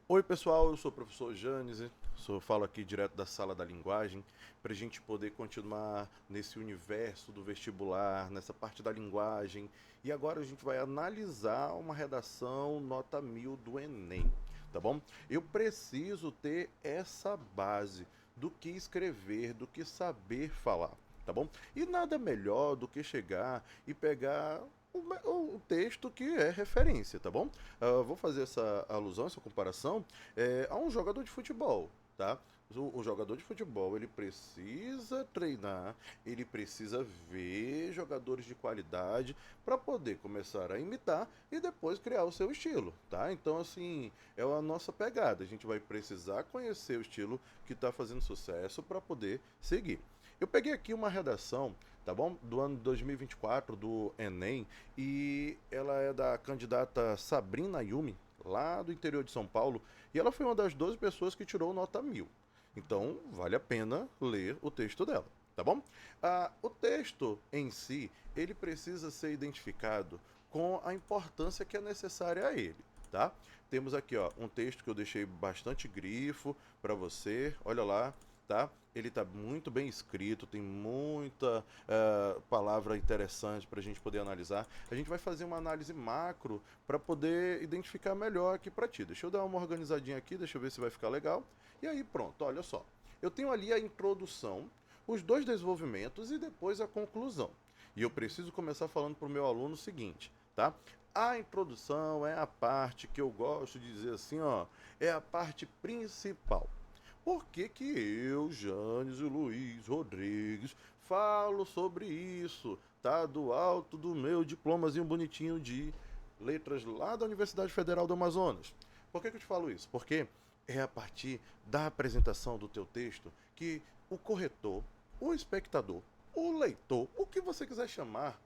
Oi pessoal, eu sou o professor Janes, falo aqui direto da sala da linguagem, para a gente poder continuar nesse universo do vestibular, nessa parte da linguagem. E agora a gente vai analisar uma redação nota 1000 do Enem, tá bom? Eu preciso ter essa base do que escrever, do que saber falar, tá bom? E nada melhor do que chegar e pegar o texto que é referência, tá bom? Vou fazer essa alusão, essa comparação a um jogador de futebol, tá? O jogador de futebol, ele precisa treinar, ele precisa ver jogadores de qualidade para poder começar a imitar e depois criar o seu estilo, tá? Então, assim, é a nossa pegada. A gente vai precisar conhecer o estilo que está fazendo sucesso para poder seguir. Eu peguei aqui uma redação, tá bom? Do ano 2024 do Enem, e ela é da candidata Sabrina Yumi, lá do interior de São Paulo, e ela foi uma das 12 pessoas que tirou nota 1000. Então, vale a pena ler o texto dela, tá bom? O texto em si, ele precisa ser identificado com a importância que é necessária a ele, tá? Temos aqui, ó, um texto que eu deixei bastante grifo para você, olha lá, tá? Ele está muito bem escrito, tem muita palavra interessante para a gente poder analisar. A gente vai fazer uma análise macro para poder identificar melhor aqui para ti. Deixa eu dar uma organizadinha aqui, deixa eu ver se vai ficar legal. E aí pronto, olha só. Eu tenho ali a introdução, os dois desenvolvimentos e depois a conclusão. E eu preciso começar falando para o meu aluno o seguinte, tá? A introdução é a parte que eu gosto de dizer assim, ó, é a parte principal. Por que que eu, Janes e Luiz Rodrigues, falo sobre isso, tá? Do alto do meu diplomazinho bonitinho de letras lá da Universidade Federal do Amazonas. Por que que eu te falo isso? Porque é a partir da apresentação do teu texto que o corretor, o espectador, o leitor, o que você quiser chamar,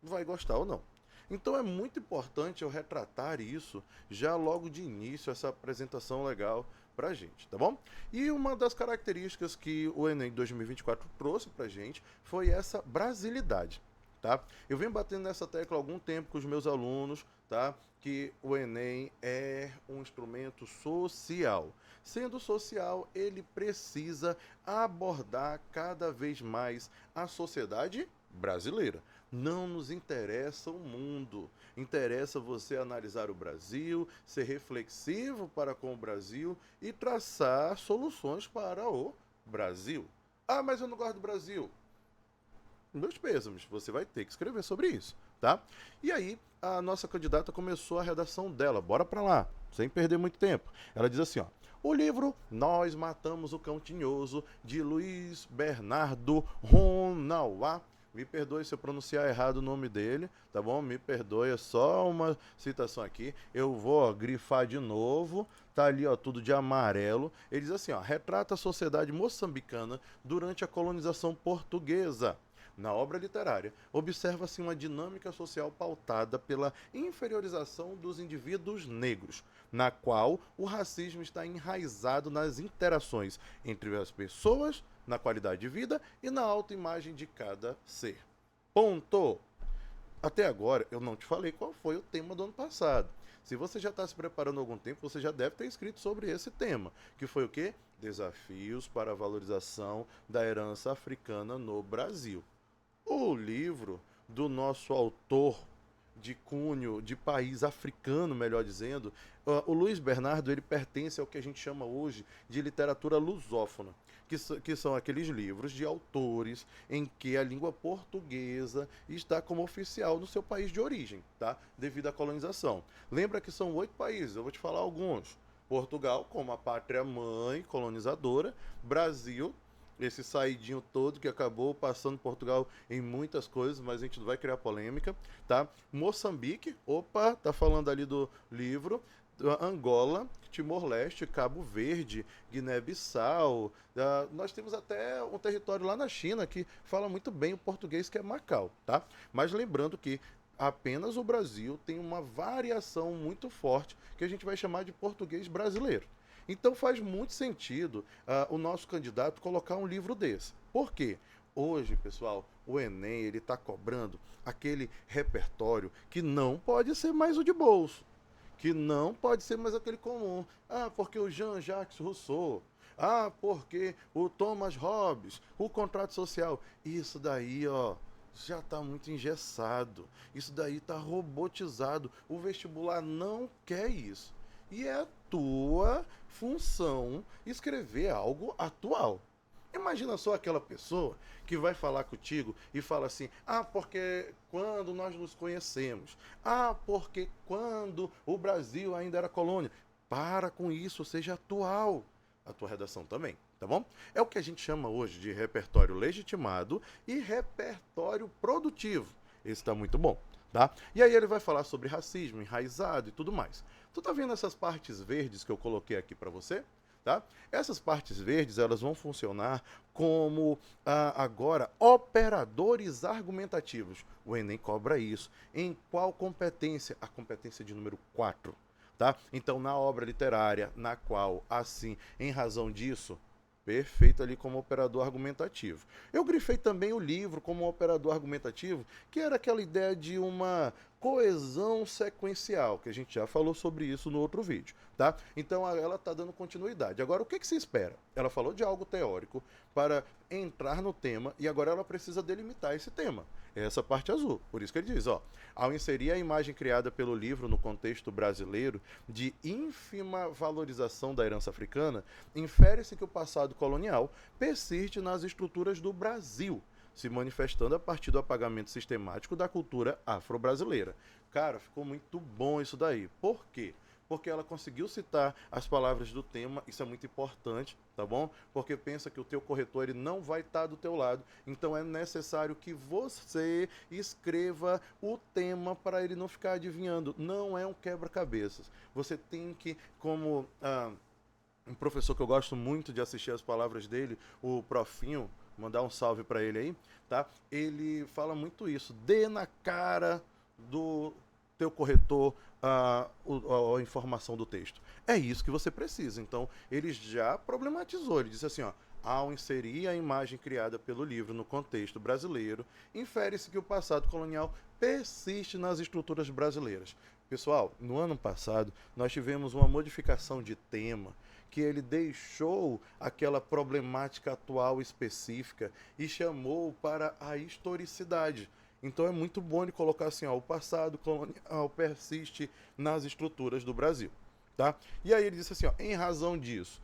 vai gostar ou não. Então é muito importante eu retratar isso já logo de início, essa apresentação legal pra gente, tá bom? E uma das características que o Enem 2024 trouxe pra gente foi essa brasilidade, tá? Eu venho batendo nessa tecla há algum tempo com os meus alunos, tá? Que o Enem é um instrumento social. Sendo social, ele precisa abordar cada vez mais a sociedade brasileira. Não nos interessa o mundo, interessa você analisar o Brasil, ser reflexivo para com o Brasil e traçar soluções para o Brasil. Ah, mas eu não gosto do Brasil. Meus pêsames, você vai ter que escrever sobre isso, tá? E aí, a nossa candidata começou a redação dela, bora pra lá, sem perder muito tempo. Ela diz assim, ó: o livro Nós Matamos o Cão Tinhoso, de Luiz Bernardo Ronauá. Me perdoe se eu pronunciar errado o nome dele, tá bom? Me perdoe, é só uma citação aqui. Eu vou ó, grifar de novo, tá ali ó, tudo de amarelo. Ele diz assim, ó: retrata a sociedade moçambicana durante a colonização portuguesa. Na obra literária, observa-se uma dinâmica social pautada pela inferiorização dos indivíduos negros, na qual o racismo está enraizado nas interações entre as pessoas, na qualidade de vida e na autoimagem de cada ser. Ponto! Até agora eu não te falei qual foi o tema do ano passado. Se você já está se preparando há algum tempo, você já deve ter escrito sobre esse tema, que foi o quê? Desafios para a valorização da herança africana no Brasil. O livro do nosso autor de cunho de país africano, melhor dizendo, o Luiz Bernardo, ele pertence ao que a gente chama hoje de literatura lusófona, que são aqueles livros de autores em que a língua portuguesa está como oficial no seu país de origem, tá? Devido à colonização. Lembra que são 8 países, eu vou te falar alguns. Portugal, como a pátria mãe colonizadora, Brasil, esse saidinho todo que acabou passando Portugal em muitas coisas, mas a gente não vai criar polêmica, tá? Moçambique, opa, tá falando ali do livro. Angola, Timor-Leste, Cabo Verde, Guiné-Bissau. Nós temos até um território lá na China que fala muito bem o português, que é Macau, tá? Mas lembrando que apenas o Brasil tem uma variação muito forte que a gente vai chamar de português brasileiro. Então faz muito sentido o nosso candidato colocar um livro desse. Por quê? Hoje, pessoal, o Enem ele está cobrando aquele repertório que não pode ser mais o de bolso. que não pode ser mais aquele comum. Ah, porque o Jean-Jacques Rousseau. Ah, porque o Thomas Hobbes, o contrato social. Isso daí, ó, já está muito engessado. Isso daí está robotizado. O vestibular não quer isso. E é a tua função escrever algo atual. Imagina só aquela pessoa que vai falar contigo e fala assim: ah, porque quando nós nos conhecemos, ah, porque quando o Brasil ainda era colônia. Para com isso, seja atual. A tua redação também, tá bom? É o que a gente chama hoje de repertório legitimado e repertório produtivo. Esse tá muito bom, tá? E aí ele vai falar sobre racismo, enraizado e tudo mais. Tu tá vendo essas partes verdes que eu coloquei aqui para você? Tá? Essas partes verdes elas vão funcionar como agora operadores argumentativos. O Enem cobra isso. Em qual competência? A competência de número 4. Tá? Então, na obra literária, na qual, assim, em razão disso, perfeito ali como operador argumentativo. Eu grifei também o livro como operador argumentativo, que era aquela ideia de uma coesão sequencial, que a gente já falou sobre isso no outro vídeo, tá? Então ela está dando continuidade. Agora, o que se espera? Ela falou de algo teórico para entrar no tema e agora ela precisa delimitar esse tema. É essa parte azul. Por isso que ele diz, ó, ao inserir a imagem criada pelo livro no contexto brasileiro de ínfima valorização da herança africana, infere-se que o passado colonial persiste nas estruturas do Brasil, se manifestando a partir do apagamento sistemático da cultura afro-brasileira. Cara, ficou muito bom isso daí. Por quê? Porque ela conseguiu citar as palavras do tema, isso é muito importante, tá bom? Porque pensa que o teu corretor ele não vai estar do teu lado, então é necessário que você escreva o tema para ele não ficar adivinhando. Não é um quebra-cabeças. Você tem que, como um professor que eu gosto muito de assistir as palavras dele, o Profinho, mandar um salve para ele aí, tá? Ele fala muito isso, dê na cara do teu corretor a informação do texto. É isso que você precisa. Então, ele já problematizou, ele disse assim, ó, ao inserir a imagem criada pelo livro no contexto brasileiro, infere-se que o passado colonial persiste nas estruturas brasileiras. Pessoal, no ano passado, nós tivemos uma modificação de tema, que ele deixou aquela problemática atual específica e chamou para a historicidade. Então é muito bom ele colocar assim, ó, o passado colonial persiste nas estruturas do Brasil, tá? E aí ele disse assim, ó, em razão disso,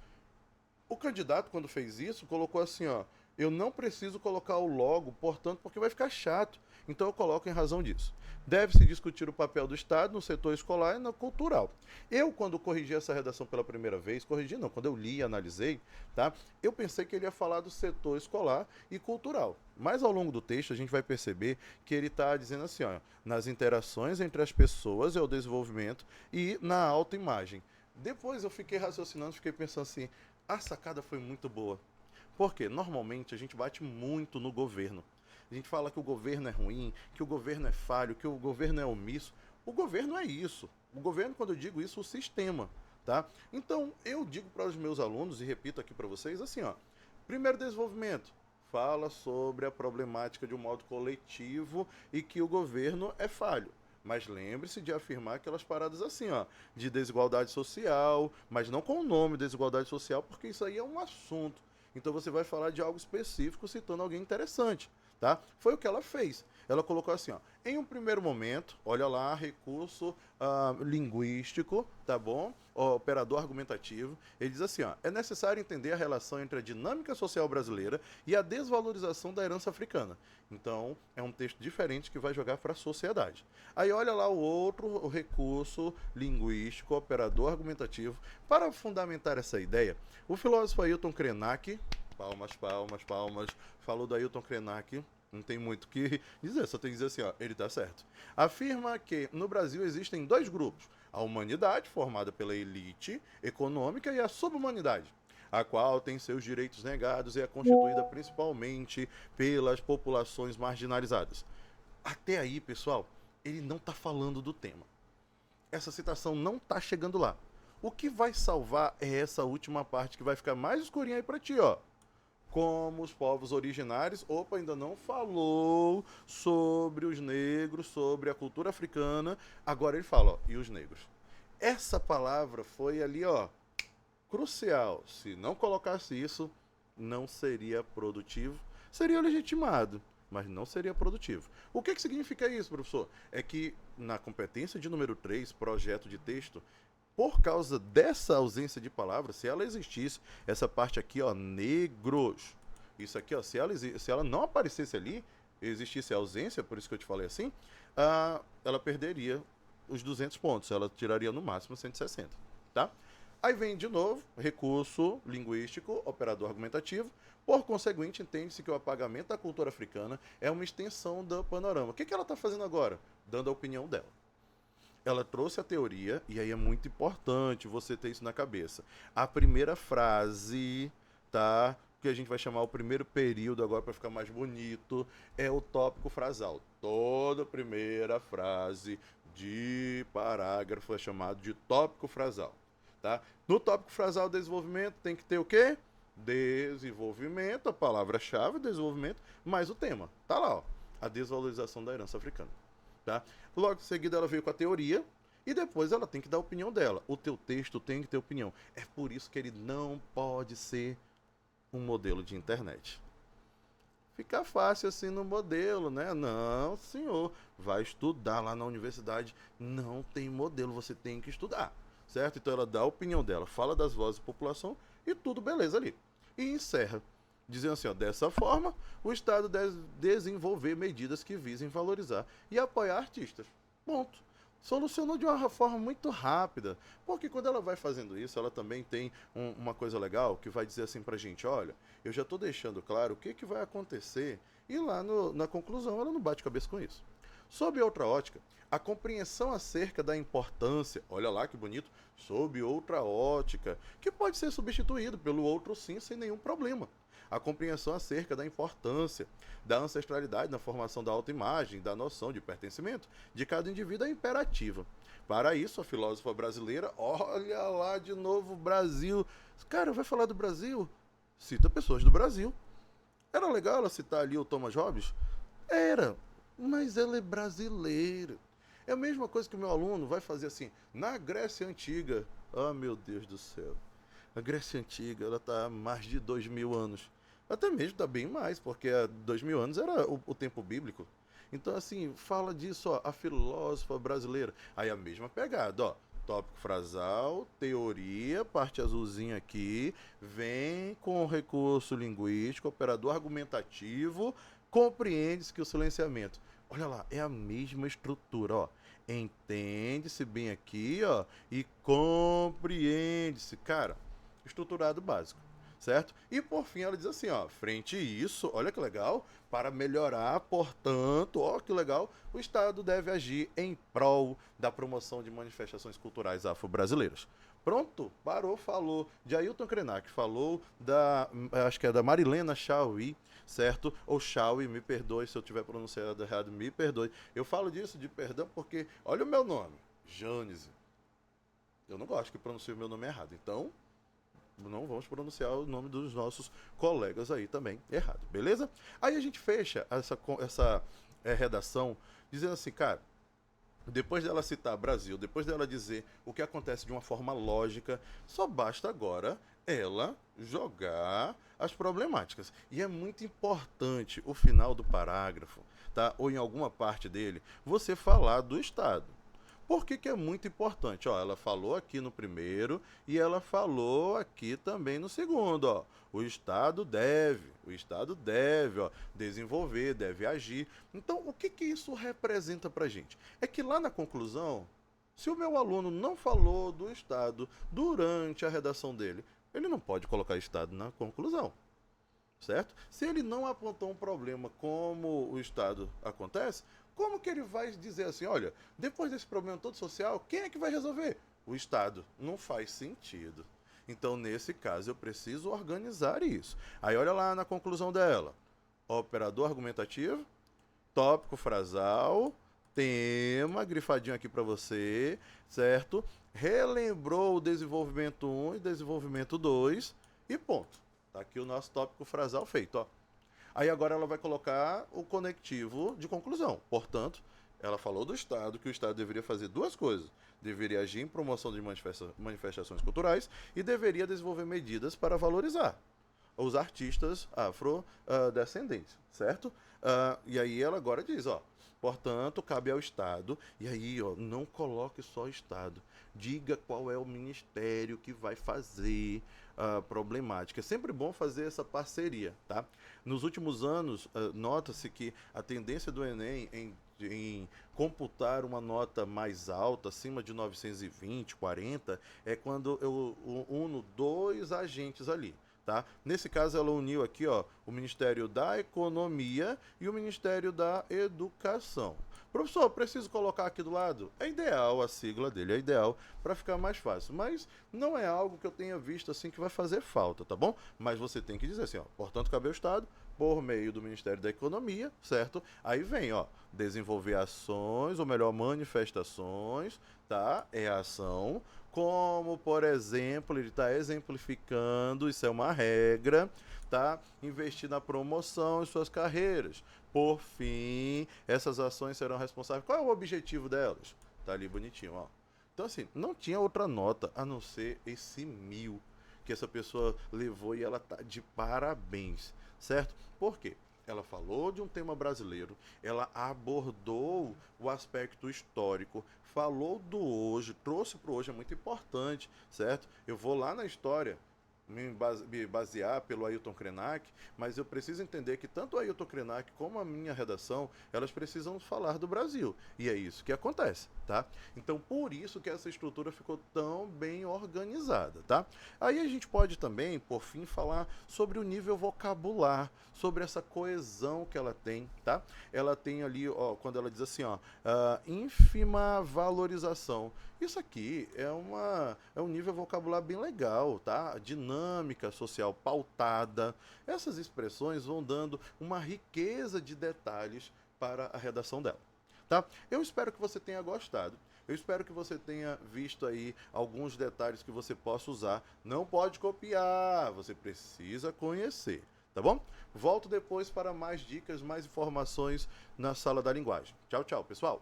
o candidato, quando fez isso, colocou assim, ó, eu não preciso colocar o logo, portanto, porque vai ficar chato. Então eu coloco em razão disso. Deve-se discutir o papel do Estado no setor escolar e no cultural. Eu, quando corrigi essa redação pela primeira vez, corrigi não, quando eu li e analisei, tá? Eu pensei que ele ia falar do setor escolar e cultural. Mas ao longo do texto a gente vai perceber que ele está dizendo assim, ó, nas interações entre as pessoas e o desenvolvimento e na autoimagem. Depois eu fiquei raciocinando, fiquei pensando assim, a sacada foi muito boa. Porque normalmente a gente bate muito no governo. A gente fala que o governo é ruim, que o governo é falho, que o governo é omisso. O governo é isso. O governo, quando eu digo isso, o sistema, tá? Então, eu digo para os meus alunos, e repito aqui para vocês, assim, ó. Primeiro desenvolvimento, fala sobre a problemática de um modo coletivo e que o governo é falho. Mas lembre-se de afirmar aquelas paradas assim, ó, de desigualdade social, mas não com o nome desigualdade social, porque isso aí é um assunto. Então você vai falar de algo específico citando alguém interessante. Tá? Foi o que ela fez. Ela colocou assim, ó, em um primeiro momento, olha lá, recurso linguístico, tá bom? Operador argumentativo. Ele diz assim, ó, é necessário entender a relação entre a dinâmica social brasileira e a desvalorização da herança africana. Então, é um texto diferente que vai jogar para a sociedade. Aí olha lá o outro, o recurso linguístico, operador argumentativo. Para fundamentar essa ideia, o filósofo Ailton Krenak, palmas, palmas, palmas, falou do Ailton Krenak, não tem muito o que dizer, só tem que dizer assim, ó, ele tá certo. Afirma que no Brasil existem dois grupos, a humanidade, formada pela elite econômica, e a subhumanidade, a qual tem seus direitos negados e é constituída principalmente pelas populações marginalizadas. Até aí, pessoal, ele não tá falando do tema. Essa citação não tá chegando lá. O que vai salvar é essa última parte que vai ficar mais escurinha aí pra ti, ó. Como os povos originários, opa, ainda não falou sobre os negros, sobre a cultura africana, agora ele fala, ó, e os negros. Essa palavra foi ali, ó, crucial. Se não colocasse isso, não seria produtivo. Seria legitimado, mas não seria produtivo. O que significa isso, professor? É que na competência de número 3, projeto de texto, por causa dessa ausência de palavras, se ela existisse, essa parte aqui, ó, negros, isso aqui, ó, se ela não aparecesse ali, existisse a ausência, por isso que eu te falei assim, ela perderia os 200 pontos, ela tiraria no máximo 160, tá? Aí vem de novo, recurso linguístico, operador argumentativo. Por conseguinte, entende-se que o apagamento da cultura africana é uma extensão do panorama. O que ela está fazendo agora? Dando a opinião dela. Ela trouxe a teoria, e aí é muito importante você ter isso na cabeça. A primeira frase, tá? Que a gente vai chamar o primeiro período agora para ficar mais bonito, é o tópico frasal. Toda primeira frase de parágrafo é chamado de tópico frasal. Tá? No tópico frasal desenvolvimento tem que ter o quê? Desenvolvimento, a palavra-chave, desenvolvimento, mais o tema. Tá lá, ó, a desvalorização da herança africana. Tá? Logo em seguida ela veio com a teoria e depois ela tem que dar a opinião dela. O teu texto tem que ter opinião. É por isso que ele não pode ser um modelo de internet. Fica fácil assim no modelo, né? Não, senhor. Vai estudar lá na universidade. Não tem modelo, você tem que estudar. Certo? Então ela dá a opinião dela, fala das vozes da população e tudo beleza ali. E encerra, dizendo assim, ó, dessa forma, o Estado deve desenvolver medidas que visem valorizar e apoiar artistas. Ponto. Solucionou de uma forma muito rápida, porque quando ela vai fazendo isso, ela também tem uma coisa legal que vai dizer assim pra gente, olha, eu já estou deixando claro o que vai acontecer e lá na conclusão ela não bate cabeça com isso. Sob outra ótica, a compreensão acerca da importância, olha lá que bonito, sob outra ótica, que pode ser substituído pelo outro sim sem nenhum problema. A compreensão acerca da importância da ancestralidade na formação da autoimagem, da noção de pertencimento de cada indivíduo é imperativa. Para isso, a filósofa brasileira, olha lá de novo Brasil. Cara, vai falar do Brasil? Cita pessoas do Brasil. Era legal ela citar ali o Thomas Hobbes? Era, mas ela é brasileira. É a mesma coisa que o meu aluno vai fazer assim, na Grécia Antiga. Ah, meu Deus do céu. A Grécia Antiga, ela está há mais de 2000 anos. Até mesmo está bem mais, porque há 2000 anos era o tempo bíblico. Então, assim, fala disso, ó, a filósofa brasileira. Aí a mesma pegada, ó. Tópico frasal, teoria, parte azulzinha aqui, vem com recurso linguístico, operador argumentativo, compreende-se que o silenciamento. Olha lá, é a mesma estrutura, ó. Entende-se bem aqui, ó, e compreende-se. Cara, estruturado básico, certo? E por fim ela diz assim, ó, frente a isso, olha que legal, para melhorar, portanto, ó que legal, o Estado deve agir em prol da promoção de manifestações culturais afro-brasileiras. Pronto, parou, falou de Ailton Krenak, falou da, acho que é da Marilena Chauí, certo? Ou Chauí, me perdoe se eu tiver pronunciado errado, me perdoe. Eu falo disso de perdão porque, olha o meu nome, Jânese. Eu não gosto que pronuncie o meu nome errado, então não vamos pronunciar o nome dos nossos colegas aí também errado, beleza? Aí a gente fecha essa redação dizendo assim, cara, depois dela citar Brasil, depois dela dizer o que acontece de uma forma lógica, só basta agora ela jogar as problemáticas. E é muito importante o final do parágrafo, tá? Ou em alguma parte dele, você falar do Estado. Por que é muito importante? Ó, ela falou aqui no primeiro e ela falou aqui também no segundo. Ó. O Estado deve ó, desenvolver, deve agir. Então, o que isso representa para a gente? É que lá na conclusão, se o meu aluno não falou do Estado durante a redação dele, ele não pode colocar Estado na conclusão. Certo? Se ele não apontou um problema como o Estado acontece, como que ele vai dizer assim, olha, depois desse problema todo social, quem é que vai resolver? O Estado. Não faz sentido. Então, nesse caso, eu preciso organizar isso. Aí, olha lá na conclusão dela. Operador argumentativo, tópico frasal, tema, grifadinho aqui para você, certo? Relembrou o desenvolvimento 1 e desenvolvimento 2 e ponto. Tá aqui o nosso tópico frasal feito, ó. Aí agora ela vai colocar o conectivo de conclusão. Portanto, ela falou do Estado, que o Estado deveria fazer duas coisas. deveria agir em promoção de manifestações culturais e deveria desenvolver medidas para valorizar os artistas afrodescendentes, certo? E aí ela agora diz, ó, portanto, cabe ao Estado, e aí, ó, não coloque só o Estado, diga qual é o ministério que vai fazer a problemática. É sempre bom fazer essa parceria, tá? Nos últimos anos, nota-se que a tendência do Enem em computar uma nota mais alta, acima de 920, 40, é quando eu uno dois agentes ali. Tá? Nesse caso, ela uniu aqui, ó, o Ministério da Economia e o Ministério da Educação. Professor, preciso colocar aqui do lado? É ideal a sigla dele, é ideal para ficar mais fácil, mas não é algo que eu tenha visto assim que vai fazer falta, tá bom? Mas você tem que dizer assim, ó, portanto, cabe ao Estado, por meio do Ministério da Economia, certo? Aí vem, ó, desenvolver ações, ou melhor, manifestações, tá? É ação, como, por exemplo, ele está exemplificando, isso é uma regra, tá? Investir na promoção de suas carreiras. Por fim, essas ações serão responsáveis. Qual é o objetivo delas? Tá ali bonitinho, ó. Então, assim, não tinha outra nota a não ser esse 1000 que essa pessoa levou e ela tá de parabéns, certo? Por quê? Ela falou de um tema brasileiro, ela abordou o aspecto histórico, falou do hoje, trouxe para o hoje, é muito importante, certo? Eu vou lá na história me basear pelo Ailton Krenak, mas eu preciso entender que tanto o Ailton Krenak como a minha redação, elas precisam falar do Brasil. E é isso que acontece, tá? Então, por isso que essa estrutura ficou tão bem organizada, tá? Aí a gente pode também, por fim, falar sobre o nível vocabular, sobre essa coesão que ela tem, tá? Ela tem ali, ó, quando ela diz assim, ó, ínfima valorização. Isso aqui é um nível vocabular bem legal, tá? Dinâmica social pautada. Essas expressões vão dando uma riqueza de detalhes para a redação dela, tá? Eu espero que você tenha gostado. Eu espero que você tenha visto aí alguns detalhes que você possa usar. Não pode copiar, você precisa conhecer, tá bom? Volto depois para mais dicas, mais informações na Sala da Linguagem. Tchau, tchau, pessoal!